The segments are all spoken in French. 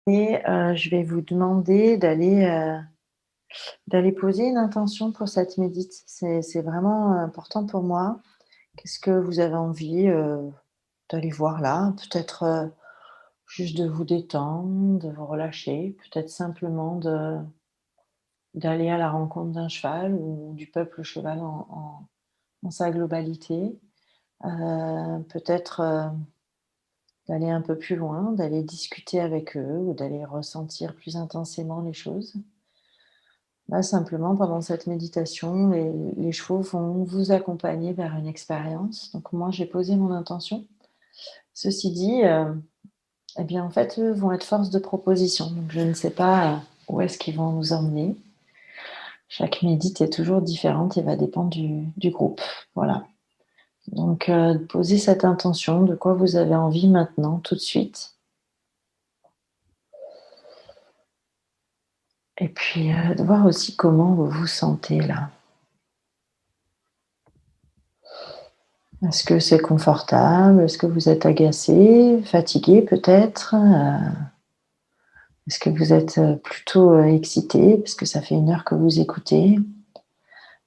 Et je vais vous demander d'aller poser une intention pour cette médite. C'est vraiment important pour moi. Qu'est-ce que vous avez envie, d'aller voir là? Peut-être, juste de vous détendre, de vous relâcher, peut-être simplement d'aller à la rencontre d'un cheval ou du peuple cheval en sa globalité. Peut-être, d'aller un peu plus loin, d'aller discuter avec eux ou d'aller ressentir plus intensément les choses. Là, simplement, pendant cette méditation, les chevaux vont vous accompagner vers une expérience. Donc moi, j'ai posé mon intention. Ceci dit, eh bien, en fait, eux vont être force de proposition. Donc je ne sais pas, où est-ce qu'ils vont nous emmener. Chaque médite est toujours différente et va dépendre du groupe. Voilà. Donc, posez cette intention, de quoi vous avez envie maintenant, tout de suite. Et puis, de voir aussi comment vous vous sentez là. Est-ce que c'est confortable? Est-ce que vous êtes agacé, fatigué peut-être? Est-ce que vous êtes plutôt excité parce que ça fait 1 heure que vous écoutez?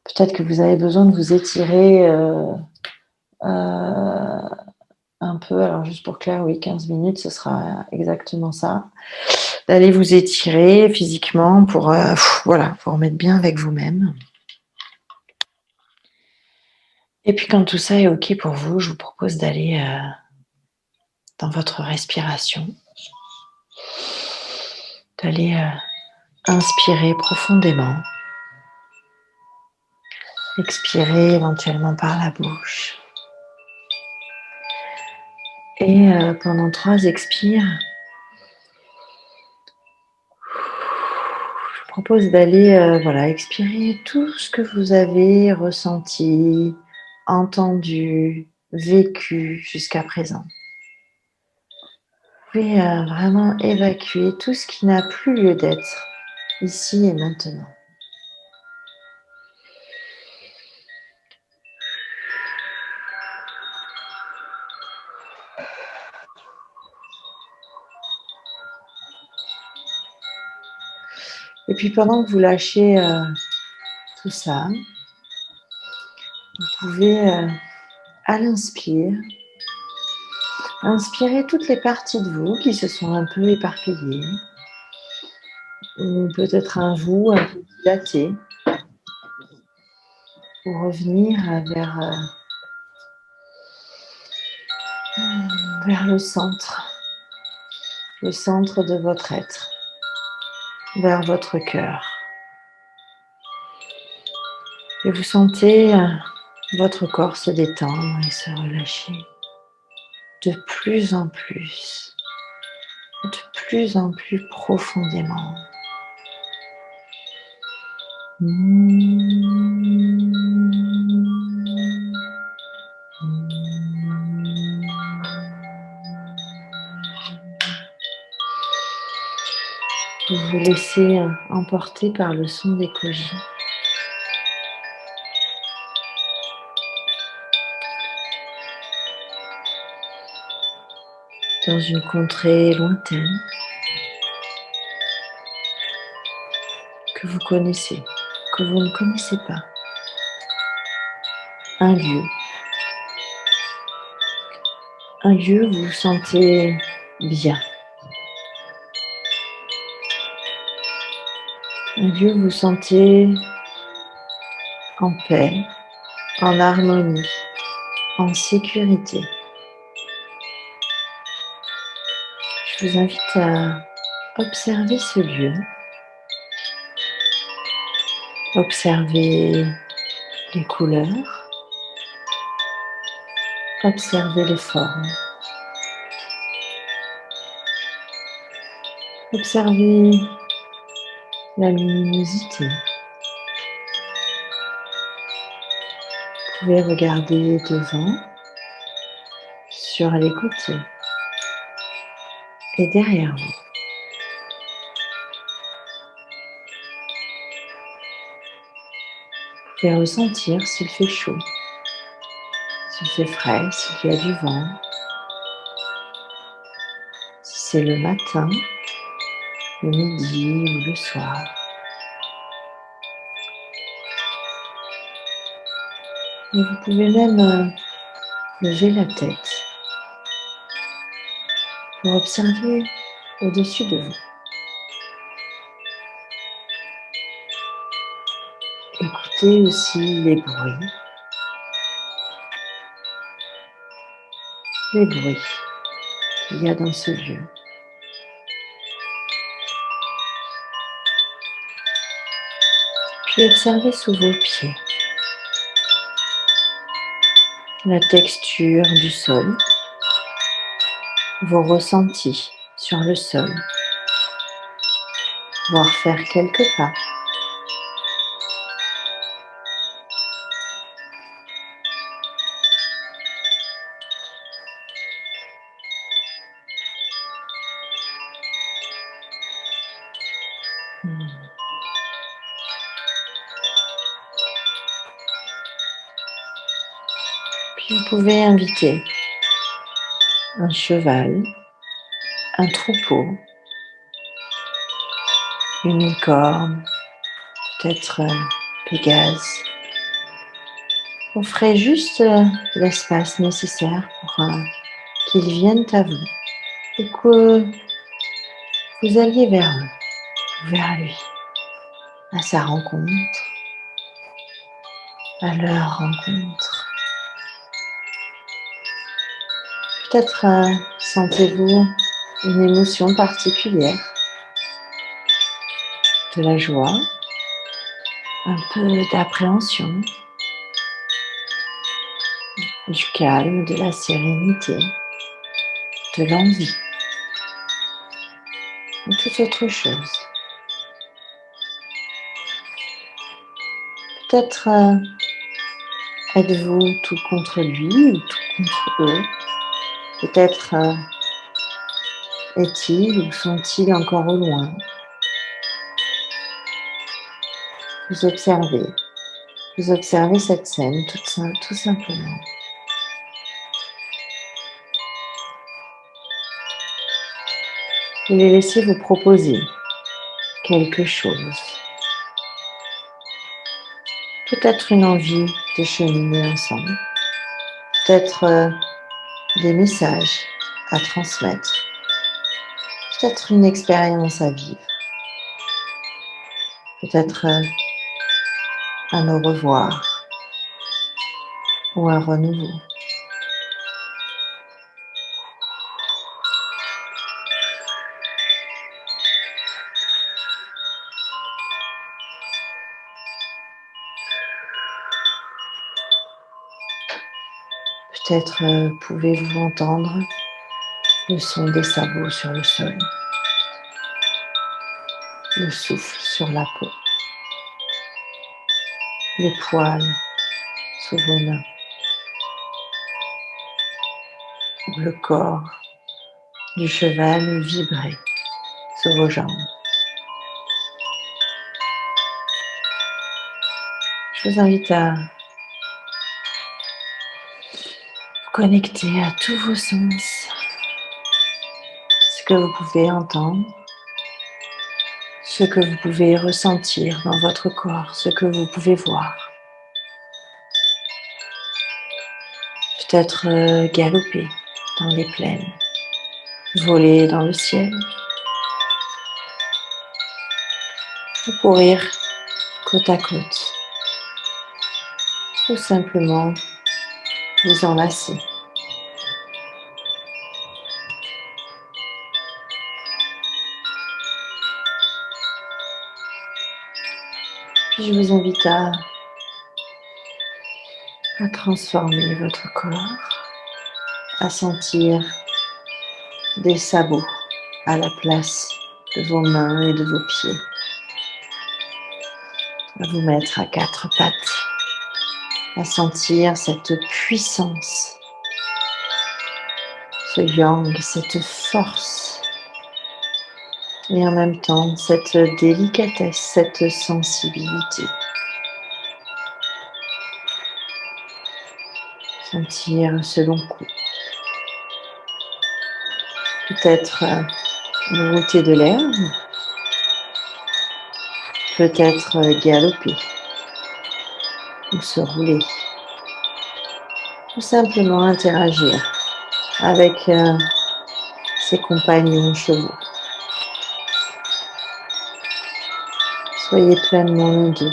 Peut-être que vous avez besoin de vous étirer un peu. Alors juste pour clair, oui, 15 minutes, ce sera exactement ça. D'aller vous étirer physiquement pour voilà, vous remettre bien avec vous-même. Et puis quand tout ça est OK pour vous, je vous propose d'aller dans votre respiration, d'aller inspirer profondément, expirer éventuellement par la bouche. Et pendant 3 expires, je vous propose d'aller voilà, expirer tout ce que vous avez ressenti, entendu, vécu jusqu'à présent. Vous pouvez vraiment évacuer tout ce qui n'a plus lieu d'être ici et maintenant. Et puis pendant que vous lâchez tout ça, vous pouvez à l'inspire, inspirer toutes les parties de vous qui se sont un peu éparpillées, ou peut-être un vous un peu dilaté, pour revenir vers le centre de votre être, vers votre cœur. Et vous sentez votre corps se détendre et se relâcher de plus en plus profondément. Vous vous laissez emporter par le son des cogis. Dans une contrée lointaine que vous connaissez, que vous ne connaissez pas. Un lieu où vous vous sentez bien. Un lieu où vous vous sentez en paix, en harmonie, en sécurité. Je vous invite à observer ce lieu. Observez les couleurs. Observez les formes. Observez la luminosité. Vous pouvez regarder devant, sur les côtés et derrière vous. Vous pouvez ressentir s'il fait chaud, s'il fait frais, s'il y a du vent, si c'est le matin le midi ou le soir. Et vous pouvez même lever la tête pour observer au-dessus de vous. Écoutez aussi les bruits qu'il y a dans ce lieu. Puis observez sous vos pieds la texture du sol, vos ressentis sur le sol, voire faire quelques pas. Puis vous pouvez inviter un cheval, un troupeau, une licorne, peut-être Pégase. Offrez juste l'espace nécessaire pour qu'ils viennent à vous et que vous alliez vers eux, vers lui, à sa rencontre, à leur rencontre. Peut-être sentez-vous une émotion particulière, de la joie, un peu d'appréhension, du calme, de la sérénité, de l'envie, ou toute autre chose. Peut-être êtes-vous tout contre lui ou tout contre eux. Peut-être est-il ou sont-ils encore au loin. Vous observez cette scène tout simplement. Vous les laissez vous proposer quelque chose. Peut-être une envie de cheminer ensemble. Peut-être des messages à transmettre. Peut-être une expérience à vivre. Peut-être un au revoir ou un renouveau. Peut-être pouvez-vous entendre le son des sabots sur le sol, le souffle sur la peau, les poils sous vos mains, ou le corps du cheval vibrer sous vos jambes. Je vous invite à vous connecter à tous vos sens, ce que vous pouvez entendre, ce que vous pouvez ressentir dans votre corps, ce que vous pouvez voir. Peut-être galoper dans les plaines, voler dans le ciel, ou courir côte à côte. Tout simplement vous enlacer. Puis je vous invite à transformer votre corps, à sentir des sabots à la place de vos mains et de vos pieds. À vous mettre à quatre pattes, à sentir cette puissance, ce yang, cette force, et en même temps cette délicatesse, cette sensibilité. Sentir ce long cou. Peut-être brouter de l'herbe peut-être galoper ou se rouler, ou simplement interagir avec ses compagnons chevaux. Soyez pleinement le d'eux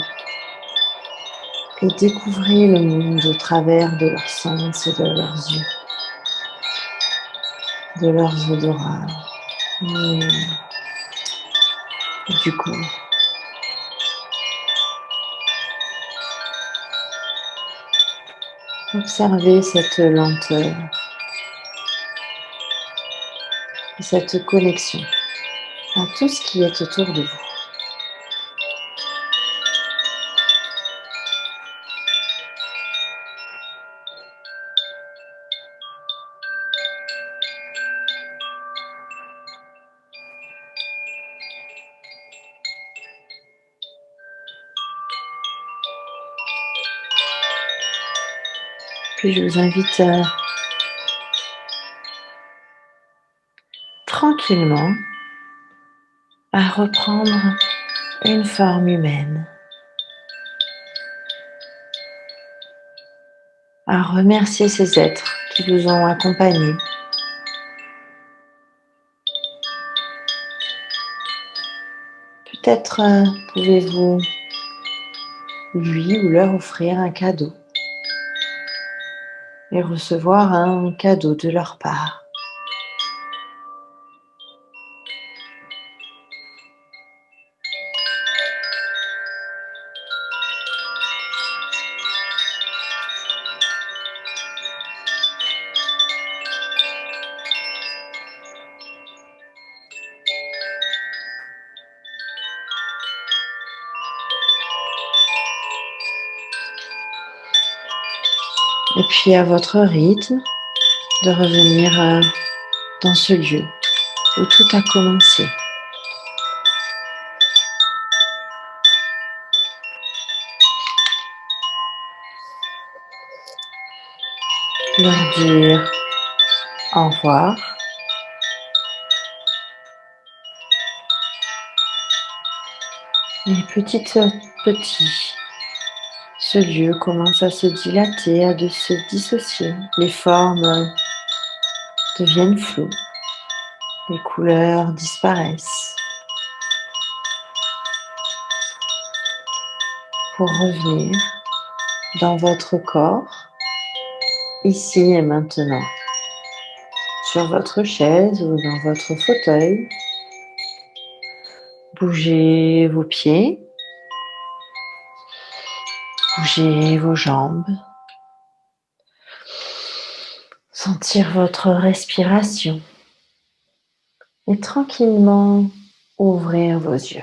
et découvrez le monde au travers de leurs sens et de leurs yeux, de leurs odorats et du coup. Observez cette lenteur et cette connexion à tout ce qui est autour de vous. Puis je vous invite tranquillement à reprendre une forme humaine, à remercier ces êtres qui vous ont accompagné. Peut-être pouvez-vous lui ou leur offrir un cadeau et recevoir un cadeau de leur part. Et puis à votre rythme, de revenir dans ce lieu où tout a commencé. Leur dire au revoir. Et petit à petit, ce lieu commence à se dilater, à se dissocier. Les formes deviennent floues. Les couleurs disparaissent. Pour revenir dans votre corps, ici et maintenant, sur votre chaise ou dans votre fauteuil. Bougez vos pieds, bougez vos jambes, sentir votre respiration et tranquillement ouvrir vos yeux.